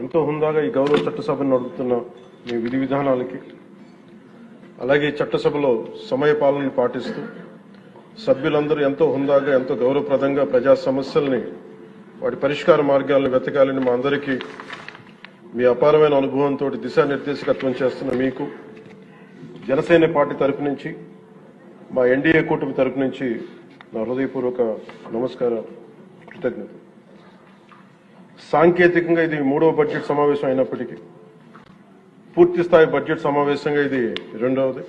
ఎంతో హుందాగా ఈ గౌరవ చట్టసభను నడుపుతున్న మీ విధి విధానాలకి, అలాగే చట్టసభలో సమయ పాలనను పాటిస్తూ సభ్యులందరూ ఎంతో హుందాగా, ఎంతో గౌరవప్రదంగా ప్రజా సమస్యల్ని, వాటి పరిష్కార మార్గాలను వెతకాలని మా అందరికీ మీ అపారమైన అనుభవంతో దిశానిర్దేశకత్వం చేస్తున్న మీకు జనసేన పార్టీ తరపు నుంచి, మా ఎన్డీఏ కూటమి తరపు నుంచి నా హృదయపూర్వక నమస్కారం, కృతజ్ఞత. సాంకేతికంగా ఇది 3వ బడ్జెట్ సమావేశం అయినప్పటికీ పూర్తి స్థాయి బడ్జెట్ సమావేశంగా ఇది 2వది.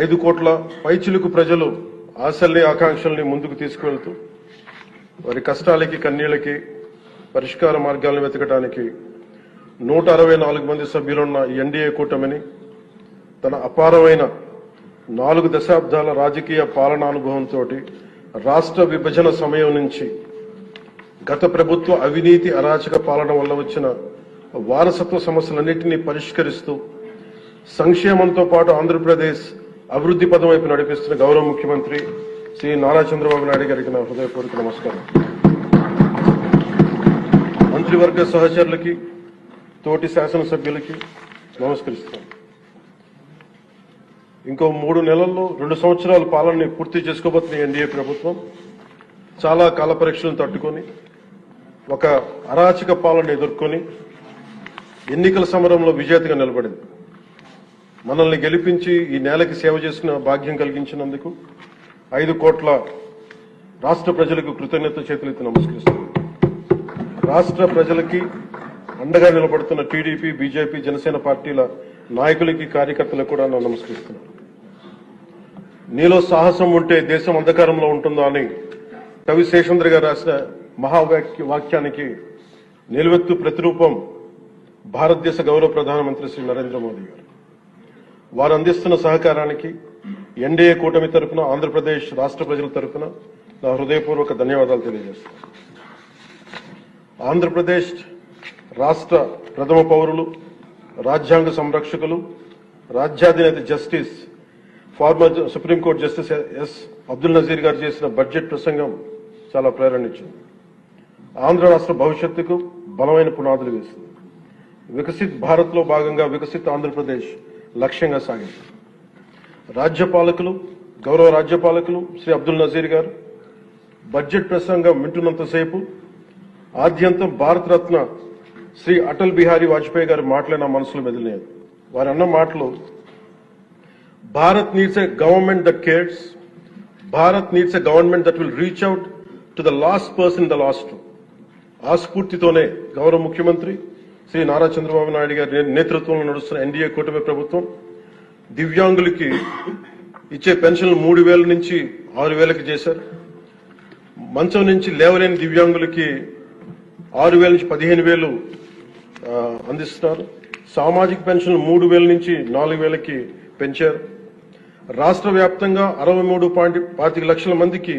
5 కోట్ల పైచిలుకు ప్రజలు ఆశల్ని, ఆకాంక్షల్ని ముందుకు తీసుకువెళ్తూ వారి కష్టాలకి, కన్నీళ్లకి పరిష్కార మార్గాలను వెతకడానికి 164 మంది సభ్యులున్న ఈ ఎన్డీఏ కూటమిని తన అపారమైన 4 దశాబ్దాల రాజకీయ పాలనానుభవంతో రాష్ట్ర విభజన సమయం నుంచి గత ప్రభుత్వ అవినీతి, అరాచక పాలన వల్ల వచ్చిన వారసత్వ సమస్యలన్నింటినీ పరిష్కరిస్తూ సంక్షేమంతో పాటు ఆంధ్రప్రదేశ్ అభివృద్ధి పదం వైపు నడిపిస్తున్న గౌరవ ముఖ్యమంత్రి శ్రీ నారా చంద్రబాబు నాయుడు గారికి నా హృదయపూర్వక నమస్కారం. మంత్రివర్గ సహచరులకి, తోటి శాసనసభ్యులకి నమస్కరిస్తాను. ఇంకో 3 నెలల్లో 2 సంవత్సరాల పాలనని పూర్తి చేసుకోబోతున్న ఎన్డీఏ ప్రభుత్వం చాలా కాల పరీక్షలను తట్టుకొని, ఒక అరాచక పాలన ఎదుర్కొని ఎన్నికల సమరంలో విజేతగా నిలబడింది. మనల్ని గెలిపించి ఈ నేలకి సేవ చేసిన భాగ్యం కలిగించినందుకు 5 కోట్ల రాష్ట్ర ప్రజలకు కృతజ్ఞత చేతులెత్తి నమస్కరిస్తున్నాను. రాష్ట్ర ప్రజలకి అండగా నిలబడుతున్న టీడీపీ, బీజేపీ, జనసేన పార్టీల నాయకులకి, కార్యకర్తలకు కూడా నేను నమస్కరిస్తున్నాను. నీలో సాహసం ఉంటే దేశం అంధకారంలో ఉంటుందా అని కవి శేషేంద్ర గారు రాసిన వాక్యానికి నిలువెత్తు ప్రతిరూపం భారతదేశ గౌరవ ప్రధానమంత్రి శ్రీ నరేంద్ర మోదీ గారు. వారు అందిస్తున్న సహకారానికి ఎన్డీఏ కూటమి తరఫున, ఆంధ్రప్రదేశ్ రాష్ట్ర ప్రజల తరఫున నా హృదయపూర్వక ధన్యవాదాలు తెలియజేస్తున్నాను. ఆంధ్రప్రదేశ్ రాష్ట్ర ప్రథమ పౌరులు, రాజ్యాంగ సంరక్షకులు, రాజ్యాధినేత justice, former supreme court justice S Abdul Nazeer గారు చేసిన బడ్జెట్ ప్రసంగం చాలా ప్రేరణించింది. ఆంధ్ర రాష్ట్ర భవిష్యత్తుకు బలమైన పునాదులు వేసింది. వికసిత్ భారత్ లో భాగంగా వికసిత్ ఆంధ్రప్రదేశ్ లక్ష్యంగా సాగింది. గౌరవ రాజ్యపాలకులు శ్రీ అబ్దుల్ నజీర్ గారు బడ్జెట్ ప్రసంగం వింటున్నంతసేపు ఆద్యంతం భారతరత్న శ్రీ అటల్ బిహారీ వాజ్పేయి గారు మాటలే నా మనసులో మెదిలినాయి. వారు అన్న మాటలు, Bharat needs a government that cares, Bharat needs a government that will reach out to the last person the last. ఆ స్ఫూర్తితోనే గౌరవ ముఖ్యమంత్రి శ్రీ నారా చంద్రబాబు నాయుడు గారి నేతృత్వంలో నడుస్తున్న ఎన్డీఏ కూటమి ప్రభుత్వం దివ్యాంగులకి ఇచ్చే పెన్షన్లు 3,000 నుంచి 6,000కి చేశారు. మంచం నుంచి లేవలేని దివ్యాంగులకి 6,000 నుంచి 15,000 అందిస్తున్నారు. సామాజిక పెన్షన్లు 3,000 నుంచి 4,000కి పెంచారు. రాష్ట్ర వ్యాప్తంగా 63.25 లక్షల మందికి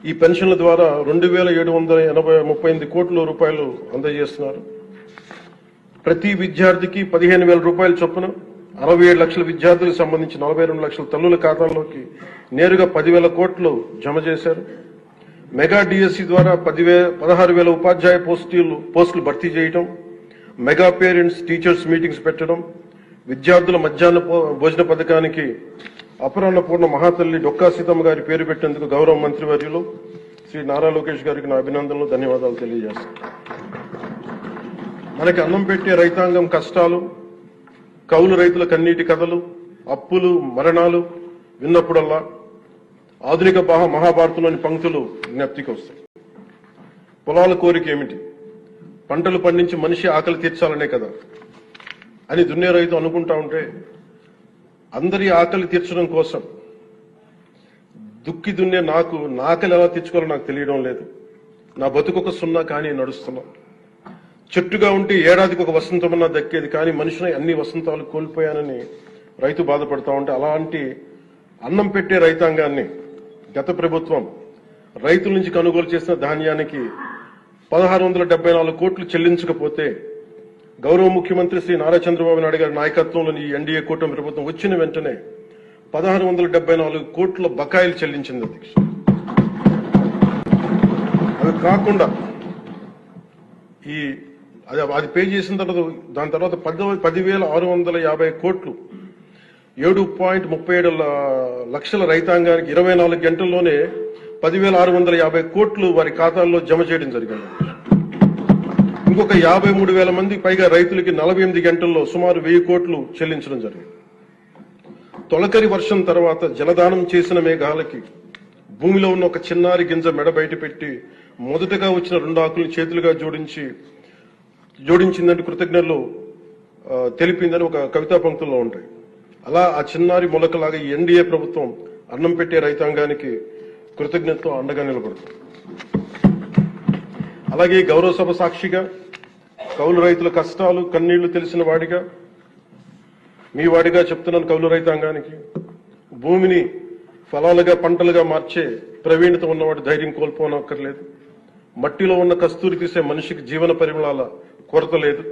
ఈ పెన్షన్ల ద్వారా 2,738 కోట్ల రూపాయలు అందజేస్తున్నారు. ప్రతి విద్యార్థికి 15,000 రూపాయల చొప్పున 67 లక్షల విద్యార్థులకు సంబంధించి 42 లక్షల తల్లుల ఖాతాల్లోకి నేరుగా 10,000 కోట్లు జమ చేశారు. మెగా డిఎస్సి ద్వారా 16,000 ఉపాధ్యాయ పోస్టులు భర్తీ చేయడం, మెగా పేరెంట్స్ టీచర్స్ మీటింగ్స్ పెట్టడం, విద్యార్థుల మధ్యాహ్న భోజన పథకానికి అపరాహ్న పూర్ణ మహాతల్లి డొక్కా సీతమ్మ గారి పేరు పెట్టేందుకు గౌరవ మంత్రివర్యులు శ్రీ నారా లోకేష్ గారికి నా అభినందనలు, ధన్యవాదాలు తెలియజేస్తాను. మనకి అన్నం పెట్టే రైతాంగం కష్టాలు, కౌలు రైతుల కన్నీటి కథలు, అప్పులు, మరణాలు విన్నప్పుడల్లా ఆధునిక మహాభారతంలోని పంక్తులు జ్ఞప్తికి వస్తాయి. పొలాల కోరిక ఏమిటి? పంటలు పండించి మనిషి ఆకలి తీర్చాలనే కదా అని దున్నే రైతు అనుకుంటా ఉంటే, అందరి ఆకలి తీర్చడం కోసం దుక్కి దున్నే నా ఆకలి ఎలా తీర్చుకోవాలో నాకు తెలియడం లేదు. నా బతుకొక సున్నా కానీ నడుస్తున్నా. చెట్టుగా ఉంటే ఏడాదికి ఒక వసంతమన్నా దక్కేది, కానీ మనిషిని అన్ని వసంతాలు కోల్పోయానని రైతు బాధపడతా ఉంటే, అలాంటి అన్నం పెట్టే రైతాంగాన్ని గత ప్రభుత్వం రైతుల నుంచి కొనుగోలు చేసిన ధాన్యానికి 1,674 కోట్లు చెల్లించకపోతే గౌరవ ముఖ్యమంత్రి శ్రీ నారా చంద్రబాబు నాయుడు గారి నాయకత్వంలోని ఈ ఎన్డీఏ కూటమి ప్రభుత్వం వచ్చిన వెంటనే 1,674 కోట్ల బకాయిలు చెల్లించింది అధ్యక్ష. అవి కాకుండా ఈ అది పే చేసిన తర్వాత దాని తర్వాత 10,650 కోట్లు 7.37 లక్షల రైతాంగానికి 24 గంటల్లోనే 10,650 కోట్లు వారి ఖాతాల్లో జమ చేయడం జరిగింది. ఇంకొక 53,000 మందికి పైగా రైతులకి 48 గంటల్లో సుమారు 1,000 కోట్లు చెల్లించడం జరిగింది. తొలకరి వర్షం తర్వాత జలదానం చేసిన మేఘాలకి భూమిలో ఉన్న ఒక చిన్నారి గింజ మెడ బయట పెట్టి మొదటగా వచ్చిన 2 ఆకులను చేతులుగా జోడించిందంటే కృతజ్ఞతలు తెలిపిందని ఒక కవితా పంక్తుల్లో ఉంటాయి. అలా ఆ చిన్నారి మొలకలాగా ఈ ఎన్డీఏ ప్రభుత్వం అన్నం పెట్టే రైతాంగానికి కృతజ్ఞతతో అండగా నిలబడుతుంది. అలాగే గౌరవ సభ సాక్షిగా కౌలు రైతుల కష్టాలు కన్నీళ్లు తెలిసిన వాడిగా మీ వాడిగా చెప్తున్నాను. కౌలు రైతాంగానికి భూమిని ఫలాలుగా పంటలుగా మార్చే ప్రవీణత ఉన్నవాడు ధైర్యం కోల్పోనక్కర్లేదు. మట్టిలో ఉన్న కస్తూరి తీసే మనిషికి జీవన పరిమళాల కొరత లేదు.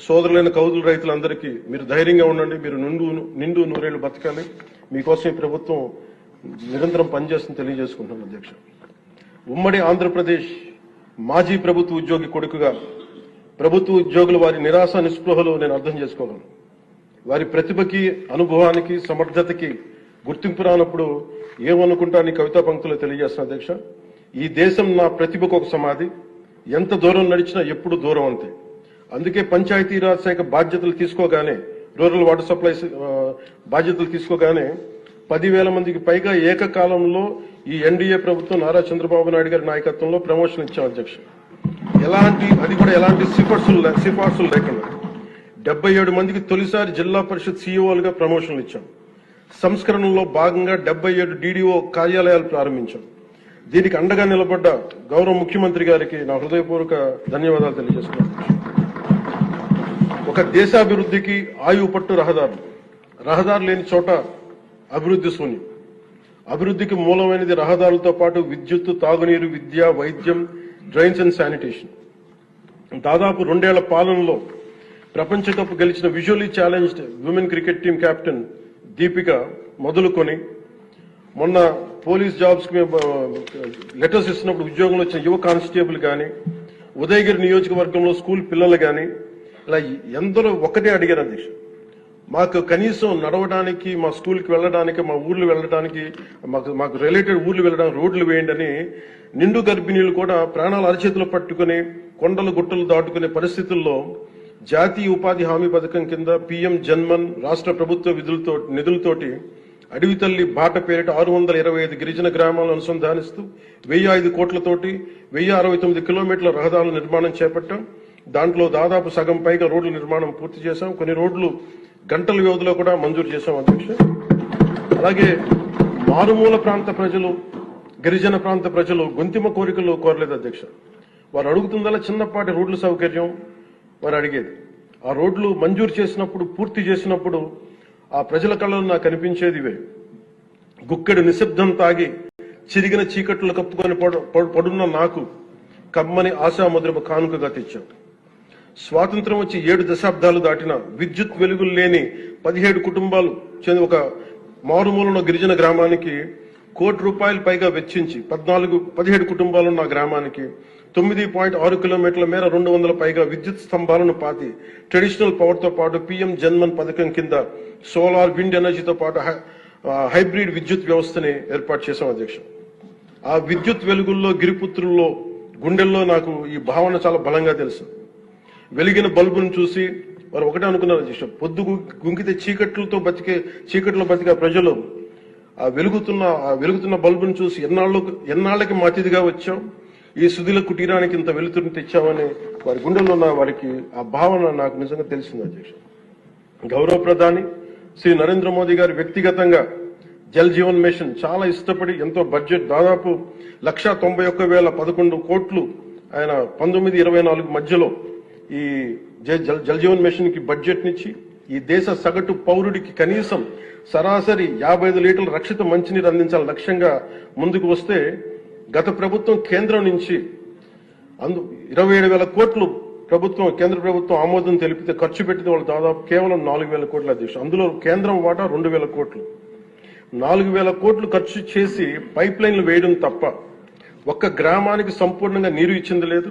సోదరులైన కౌలు రైతులందరికీ మీరు ధైర్యంగా ఉండండి. మీరు నిండు నూరేళ్లు బతకాలి. మీకోసం ఈ ప్రభుత్వం నిరంతరం పనిచేస్తుందని తెలియజేసుకుంటున్నాను అధ్యక్ష. ఉమ్మడి ఆంధ్రప్రదేశ్ మాజీ ప్రభుత్వ ఉద్యోగి కొడుకుగా ప్రభుత్వ ఉద్యోగులు వారి నిరాశ నిస్పృహలు నేను అర్థం చేసుకోగలను. వారి ప్రతిభకి అనుభవానికి సమర్థతకి గుర్తింపు రానప్పుడు ఏమనుకుంటానని కవితా పంక్తులు తెలియజేస్తున్నా అధ్యక్ష. ఈ దేశం నా ప్రతిభకు ఒక సమాధి, ఎంత దూరం నడిచినా ఎప్పుడు దూరం అంతే. అందుకే పంచాయతీరాజ్ శాఖ బాధ్యతలు తీసుకోగానే, రూరల్ వాటర్ సప్లై బాధ్యతలు తీసుకోగానే 10,000 మందికి పైగా ఏకకాలంలో ఈ ఎన్డీఏ ప్రభుత్వం నారా చంద్రబాబు నాయుడు గారి నాయకత్వంలో ప్రమోషన్ ఇచ్చాం అధ్యక్ష. ఎలాంటి సిఫార్సులు లేకుండా 77 మందికి తొలిసారి జిల్లా పరిషత్ సీఈఓలుగా ప్రమోషన్లు ఇచ్చాం. సంస్కరణలో భాగంగా 77 డీడీఓ కార్యాలయాలు ప్రారంభించాం. దీనికి అండగా నిలబడ్డ గౌరవ ముఖ్యమంత్రి గారికి నా హృదయపూర్వక ధన్యవాదాలు తెలియజేస్తున్నాను. ఒక దేశాభివృద్ధికి ఆయువు పట్టు రహదారులు లేని చోట అభివృద్ధి శూన్యం. అభివృద్ధికి మూలమైనది రహదారులతో పాటు విద్యుత్తు, తాగునీరు, విద్య, వైద్యం, డ్రైన్స్ అండ్ శానిటేషన్. దాదాపు 2 ఏళ్ల పాలనలో ప్రపంచ కప్ గెలిచిన visually challenged women cricket team captain Deepika మొదలుకొని మొన్న పోలీస్ జాబ్స్ కి లెటర్స్ ఇస్తున్నప్పుడు ఉద్యోగంలో వచ్చిన యువ కానిస్టేబుల్ కానీ, ఉదయగిరి నియోజకవర్గంలో స్కూల్ పిల్లలు కానీ, ఇలా ఎందరో ఒకటే అడిగారు అధ్యక్ష. మాకు కనీసం నడవడానికి, మా స్కూల్కి వెళ్ళడానికి, మా ఊర్లు వెళ్ళడానికి, మాకు రిలేటెడ్ ఊర్లు వెళ్ళడానికి రోడ్లు వేయండి అని నిండు గర్భిణీలు కూడా ప్రాణాలు అరచేతులు పట్టుకుని కొండలు గుట్టలు దాటుకునే పరిస్థితుల్లో జాతీయ ఉపాధి హామీ పథకం కింద పీఎం జన్మన్ రాష్ట్ర ప్రభుత్వ నిధులతోటి అడవి తల్లి బాట పేరిట 625 గిరిజన గ్రామాలను అనుసంధానిస్తూ 1,005 కోట్లతోటి 1,069 కిలోమీటర్ల రహదారుల నిర్మాణం చేపట్టాం. దాంట్లో దాదాపు సగం పైగా రోడ్ల నిర్మాణం పూర్తి చేశాం. కొన్ని రోడ్లు గంటల వ్యవధిలో కూడా మంజూరు చేశాం అధ్యక్ష. అలాగే మారుమూల ప్రాంత ప్రజలు, గిరిజన ప్రాంత ప్రజలు గొంతిమ కోరికలు కోరలేదు అధ్యక్ష. వారు అడుగుతుందల్లా చిన్నపాటి రోడ్ల సౌకర్యం వారు అడిగేది. ఆ రోడ్లు మంజూరు చేసినప్పుడు, పూర్తి చేసినప్పుడు ఆ ప్రజల కళ్ళలో నాకు కనిపించేది ఇవే. గుక్కెడు నిశ్శబ్దం తాగి చిరిగిన చీకట్లు కప్పుకొని పడున్న నాకు కమ్మని ఆశాముద్రమ కానుకగా తెచ్చాం. స్వాతంత్రం వచ్చి 7 దశాబ్దాలు దాటిన విద్యుత్ వెలుగులు లేని 17 కుటుంబాలు చెంది ఒక మారుమూలన గిరిజన గ్రామానికి ₹1 కోటి పైగా వెచ్చించి 17 కుటుంబాలున్న గ్రామానికి 9.6 కిలోమీటర్ల మేర 200 పైగా విద్యుత్ స్తంభాలను పాతి ట్రెడిషనల్ పవర్ తో పాటు పీఎం జన్మన్ పథకం కింద సోలార్, విండ్ ఎనర్జీతో పాటు హైబ్రిడ్ విద్యుత్ వ్యవస్థని ఏర్పాటు చేశాం అధ్యక్ష. ఆ విద్యుత్ వెలుగుల్లో, గిరిపుత్రుల్లో, గుండెల్లో నాకు ఈ భావన చాలా బలంగా తెలుసు. వెలిగిన బల్బును చూసి వారు ఒకటే అనుకున్నారు అధ్యక్ష, పొద్దు గుంకితే చీకట్లో బతికే ప్రజలు ఆ వెలుగుతున్న బల్బును చూసి ఎన్నాళ్ళకి మా అతిథిగా వచ్చాం, ఈ సుధిల కుటీరానికి ఇంత వెలుతురుని తెచ్చామని వారి గుండెల్లో ఉన్న వారికి ఆ భావన నాకు నిజంగా తెలిసింది అధ్యక్ష. గౌరవ ప్రధాని శ్రీ నరేంద్ర మోదీ గారు వ్యక్తిగతంగా జల్ జీవన్ మిషన్ చాలా ఇష్టపడి ఎంతో బడ్జెట్ దాదాపు 191,011 కోట్లు ఆయన 1924 మధ్యలో ఈ జల్ జీవన్ మిషన్ కి బడ్జెట్ నిచ్చి ఈ దేశ సగటు పౌరుడికి కనీసం సరాసరి 55 లీటర్ల రక్షిత మంచినీరు అందించాలని లక్ష్యంగా ముందుకు వస్తే గత ప్రభుత్వం కేంద్రం నుంచి 27,000 కోట్లు కేంద్ర ప్రభుత్వం ఆమోదం తెలిపితే ఖర్చు పెట్టిన వాళ్ళు దాదాపు కేవలం 4,000 కోట్ల అధ్యక్ష. అందులో కేంద్రం వాటా 2,000 కోట్లు. 4,000 కోట్లు ఖర్చు చేసి పైప్ లైన్లు వేయడం తప్ప ఒక్క గ్రామానికి సంపూర్ణంగా నీరు ఇచ్చింది లేదు.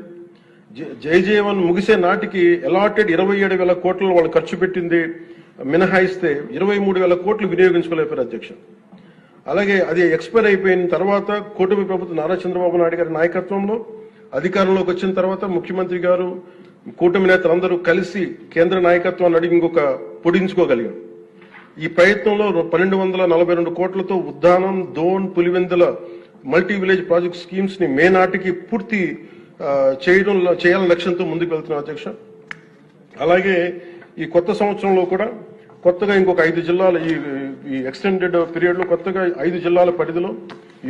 జయజీవన్ ముగిసే నాటికి అలాటెడ్ 27,000 కోట్లను వాళ్ళు ఖర్చు పెట్టింది మినహాయిస్తే 23,000 కోట్లు వినియోగించుకోలేపారు అధ్యక్ష. అలాగే అది ఎక్స్పైర్ అయిపోయిన తర్వాత కూటమి ప్రభుత్వం నారా చంద్రబాబు నాయుడు గారి నాయకత్వంలో అధికారంలోకి వచ్చిన తర్వాత ముఖ్యమంత్రి గారు కూటమి నేతలందరూ కలిసి కేంద్ర నాయకత్వాన్ని అడిగి ఇంకొక పొడించుకోగలిగాం. ఈ ప్రయత్నంలో 1,242 కోట్లతో Uddanam, Dhone, Pulivendula multi village project schemes ని మే నాటికి పూర్తి చేయాలని లక్ష్యంతో ముందుకు వెళ్తున్నాం అధ్యక్ష. అలాగే ఈ కొత్త సంవత్సరంలో కూడా కొత్తగా ఇంకొక 5 జిల్లాలు ఈ ఎక్స్టెండెడ్ పీరియడ్ లో కొత్తగా 5 జిల్లాల పరిధిలో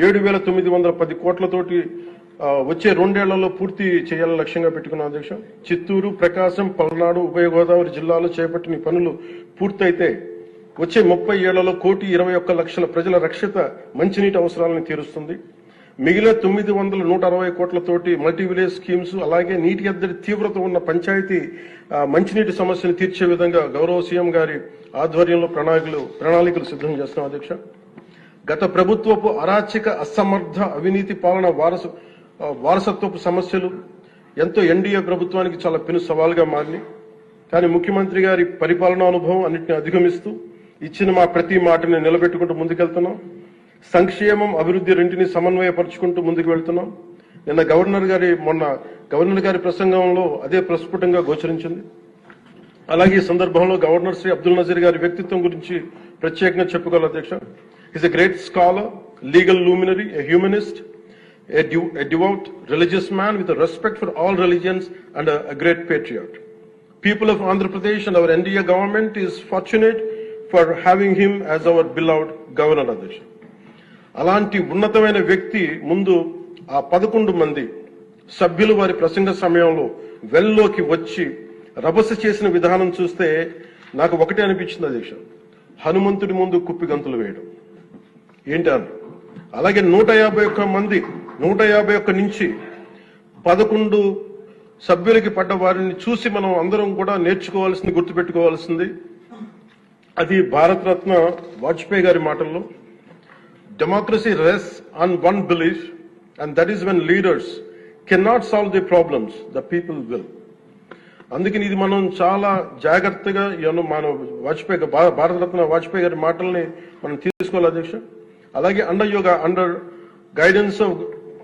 7,910 కోట్లతోటి వచ్చే 2 ఏళ్లలో పూర్తి చేయాలని లక్ష్యంగా పెట్టుకున్నాం అధ్యక్ష. చిత్తూరు, ప్రకాశం, పల్నాడు, ఉభయ గోదావరి జిల్లాలో చేపట్టిన పనులు పూర్తయితే వచ్చే 30 ఏళ్లలో 1,21,00,000 ప్రజల రక్షిత మంచినీటి అవసరాలను తీరుస్తుంది. మిగిలిన 960 కోట్లతోటి మల్టీ విలేజ్ స్కీమ్స్, అలాగే నీటి ఎద్దడి తీవ్రత ఉన్న పంచాయతీ మంచినీటి సమస్యను తీర్చే విధంగా గౌరవ సీఎం గారి ఆధ్వర్యంలో ప్రణాళికలు సిద్ధం చేస్తున్నాం అధ్యక్ష. గత ప్రభుత్వపు అరాచక, అసమర్థ, అవినీతి పాలన వారసత్వపు సమస్యలు ఎంతో ఎన్డీఏ ప్రభుత్వానికి చాలా పెను సవాల్గా మారినాయి. కానీ ముఖ్యమంత్రి గారి పరిపాలనా అనుభవం అన్నింటినీ అధిగమిస్తూ ఇచ్చిన మా ప్రతి మాటని నిలబెట్టుకుంటూ ముందుకెళ్తున్నాం. సంక్షేమం, అభివృద్ధి రెంటిని సమన్వయపరుచుకుంటూ ముందుకు వెళ్తున్నాం. నిన్న గవర్నర్ గారి ప్రసంగంలో అదే ప్రస్ఫుటంగా గోచరించింది. అలాగే ఈ సందర్భంలో గవర్నర్ శ్రీ అబ్దుల్ నజీర్ గారి వ్యక్తిత్వం గురించి ప్రత్యేకంగా చెప్పుకోవాలి అధ్యక్ష. Is a great scholar, legal luminary, a humanist, a devout religious man with a respect for all religions and a great patriot. People of Andhra Pradesh and our NDA government is fortunate for having him as our beloved governor అధ్యక్ష. అలాంటి ఉన్నతమైన వ్యక్తి ముందు ఆ 11 మంది సభ్యులు వారి ప్రసంగ సమయంలో వెల్లోకి వచ్చి రభస చేసిన విధానం చూస్తే నాకు ఒకటే అనిపించింది అధ్యక్ష, హనుమంతుడి ముందు కుప్పి గంతులు వేయడం ఏంటి అని. అలాగే 151 నుంచి 11 సభ్యులకి పడ్డ వారిని చూసి మనం అందరం కూడా నేర్చుకోవాల్సింది, గుర్తుపెట్టుకోవాల్సింది అది భారతరత్న వాజ్పేయి గారి మాటల్లో, democracy రెsts on one belief, and that is when leaders cannot solve the problems, the people will. అందుకని ఇది మనం చాలా జాగ్రత్తగా మన భారతరత్న వాజ్పేయి గారి మాటల్ని మనం తీసుకోవాలి అధ్యక్ష. అలాగే under guidance of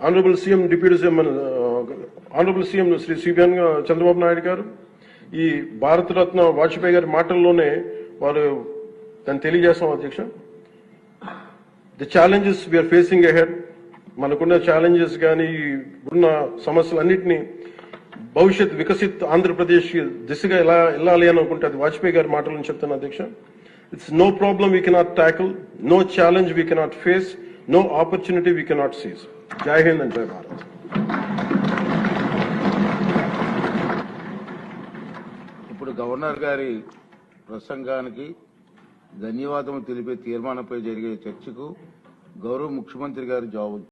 honourable CM deputy CM honourable CM Shri CBN Chandrababu Naidu గారు ఈ భారతరత్న వాజ్పేయి గారి మాటల్లోనే వారు దాన్ని తెలియజేస్తాం అధ్యక్ష. The challenges we are facing ahead, మనకున్న ఛాలెంజెస్ కానీ ఉన్న సమస్యలన్నింటినీ భవిష్యత్ వికసిత్ ఆంధ్రప్రదేశ్ దిశగా ఎలా వెళ్ళాలి అని అనుకుంటే అది వాజ్పేయి గారి మాటలను చెప్తాను అధ్యక్ష. It's no problem we cannot tackle, no challenge we cannot face, no opportunity we cannot seize. Jai Hind and జై భారత్. ఇప్పుడు గవర్నర్ గారి ప్రసంగానికి ధన్యవాదములు తెలిపే తీర్మానంపై జరిగే చర్చకు గౌరవ ముఖ్యమంత్రి గారు జవాబు